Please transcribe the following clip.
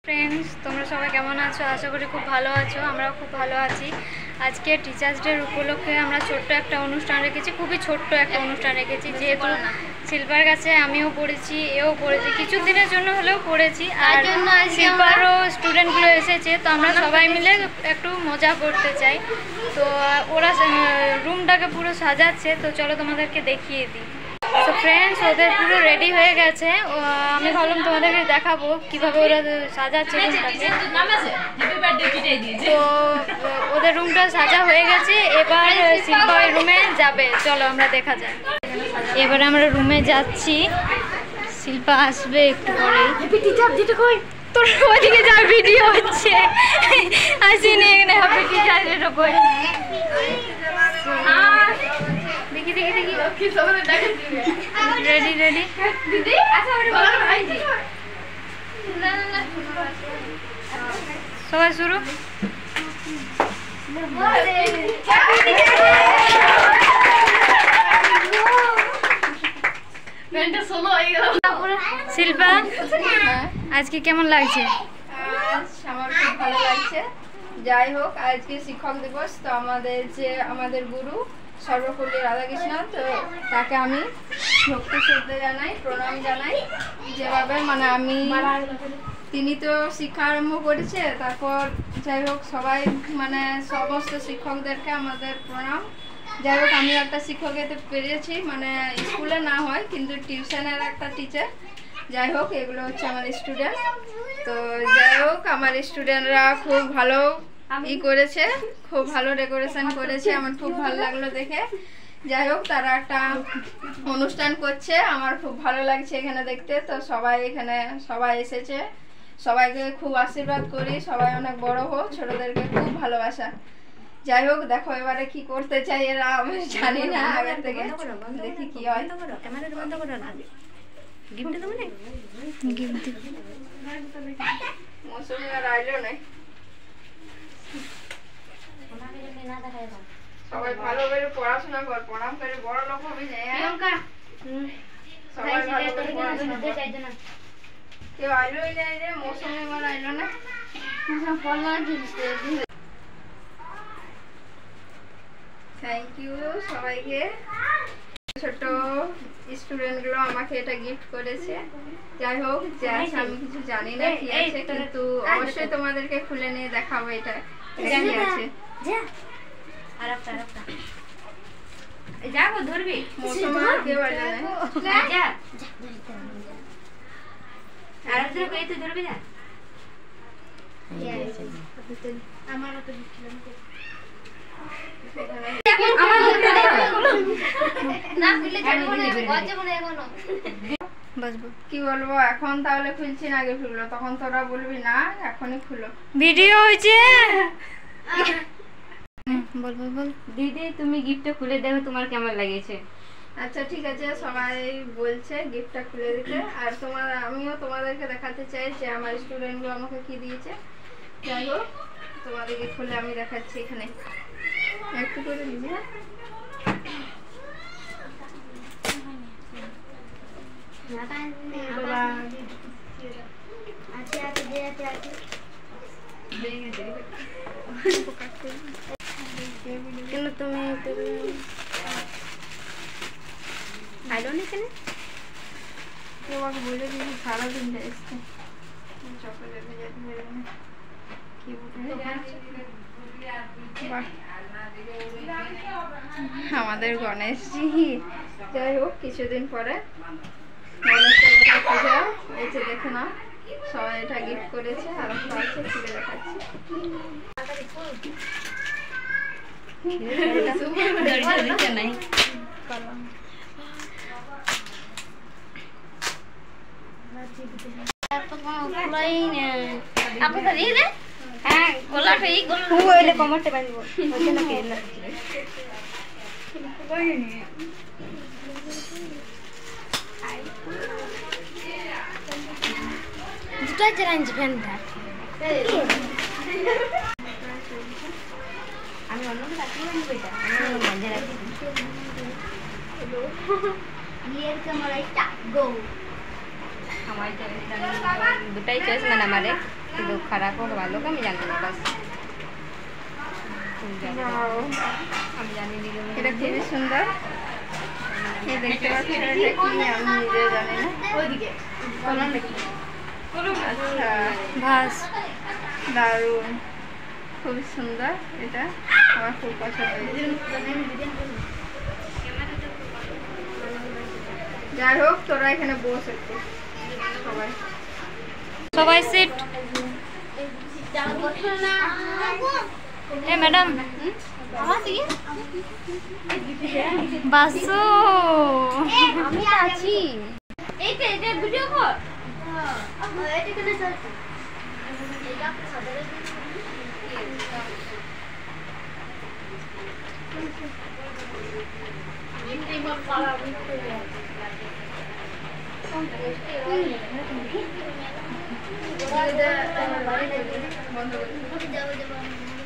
Friends তোমরা সবাই কেমন আছো? আশা করি খুব ভালো আছো। আমরাও খুব ভালো আছি। আজকে টিচার্স ডে উপলক্ষে আমরা ছোট্ট একটা অনুষ্ঠান রেখেছি, খুবই ছোট্ট একটা অনুষ্ঠান রেখেছি। যেহেতু শিল্পার কাছে আমিও পড়েছি, এও পড়েছি, কিছুদিনের জন্য হলেও পড়েছি, আর শিল্পারও স্টুডেন্টগুলো এসেছে, তো আমরা সবাই মিলে একটু মজা করতে চাই। তো ওরা রুমটাকে পুরো সাজাচ্ছে, তো চলো তোমাদেরকে দেখিয়ে দিই। তো ফ্রেন্ডস ওদের পুরো রেডি হয়ে গেছে, আমি ভাবলাম তোমাদেরকে দেখাবো কিভাবে ওরা সাজাচ্ছে রুমটাকে। তো ওদের রুমটা সাজা হয়ে গেছে, এবার শিল্পা ওই রুমে যাবে, চলো আমরা দেখা যায়। এবারে আমরা রুমে যাচ্ছি, শিল্পা আসবে একটু পরেই। তোর ওইদিকে যা ভিডিও হচ্ছে, আসিনি এখানে হ্যাপি টিচার ডে কই। দেখি দেখি দেখি রেডি রেডি সবাই শুরু। শিল্পা আজকে কেমন লাগছে? আমার খুব ভালো লাগছে। যাই হোক, আজকে শিক্ষক দিবস, তো আমাদের গুরু সর্বপল্লী রাধাকৃষ্ণ, তো তাকে আমি ভক্তি শ্রদ্ধা জানাই, প্রণাম জানাই। যেভাবে তিনি তো শিক্ষা আরম্ভ করেছে, তারপর যাই হোক সবাই সমস্ত শিক্ষকদেরকে আমাদের প্রণাম। যাই হোক, আমি একটা শিক্ষক হতে পেরেছি, স্কুলে না হয় কিন্তু টিউশনের একটা টিচার। যাই হোক, এগুলো হচ্ছে আমার স্টুডেন্ট। তো যাই হোক, আমার স্টুডেন্টরা খুব ভালো করেছে, খুব ভালো ডেকোরেশন করেছে, আমার খুব ভালো লাগলো দেখে। যাই হোক, তারা একটা অনুষ্ঠান করছে, আমার খুব ভালো লাগছে এখানে দেখতে। তো সবাই এসেছে, সবাইকে খুব আশীর্বাদ করি, সবাই অনেক বড় হোক, ছোটদেরকে খুব ভালোবাসা। যাই হোক, দেখো এবারে কি করতে চাই এরা, আমি জানি না আগে থেকে, দেখি কি হয়। মৌসুমি আর আইলো না, সবাই ভালো করে পড়াশোনা কর, প্রণাম করে বড় লোক হবে না। সবাই ভালো করে পড়াশোনা কর। কেউ আইলোই নাই রে, মৌসুমি আমার আইলো না। থ্যাংক ইউ সবাইকে। ছোট স্টুডেন্টগুলো আমাকে এটা গিফট করেছে। যাই হোক, আমি কিছু জানি না কি আছে, কিন্তু অবশ্যই তোমাদেরকে খুলে নিয়ে দেখাবো এটা কি আছে। যাবো ধরবি মৌসুমা কেউ আসবে না, আর তুই ধরবি না। আমার কি বলবো এখন, তাহলে খুলছি না আগে খুললো, তখন তোরা বলবি না এখনই খুলো, ভিডিও হয়েছে। বল বল বল দিদি, তুমি গিফটটা খুলে দেখো তোমার কেমন লাগেছে। আচ্ছা ঠিক আছে, সবাই বলছে গিফটটা খুলে দিতে, আর আমিও তোমাদেরকে দেখাতে চাই যে আমার স্টুডেন্টগুলো আমাকে কি দিয়েছে। যাই হোক, তোমাদেরকে খুলে আমি দেখাচ্ছি, এখানে একটু করে দিবি। কেন তুমি আইলো না কেন? কেউ আমাকে বলে দিবি সারাদিন এসছে চকলেট কি আমাদের গণেশজি। যাই হোক, কিছুদিন পরে গণেশ পূজা হয়েছে, দেখে না সবাই এটা গিফট করেছে, আর একটা আছে খুলে দেখাচ্ছি। কমাতে পারবো দুটা চ্যালেঞ্জ ফ্যানটা আমি অন্যকে রাখি না, এটা আমি মাঝে রাখি। ইয়ের ক্যামেরাটা গো, আমার দুটাই চয়েস মানে আমারে কিন্তু খারাপ হোক ভালো হোক আমি জানি না বাস Wow, আমি জানি দিল এটা খুবই সুন্দর। এই দেখতে পাচ্ছ এটা কি আমি নিজেও জানি না। আচ্ছা, ভাস দারুণ, খুব সুন্দর। এটা আমার খুব পছন্দ হয়েছে। যাই হোক, তোরা এখানে বস একটু সবাই। সবাই সিট। এ ম্যাডাম বাসু আমি তো আছি বন্ধ করে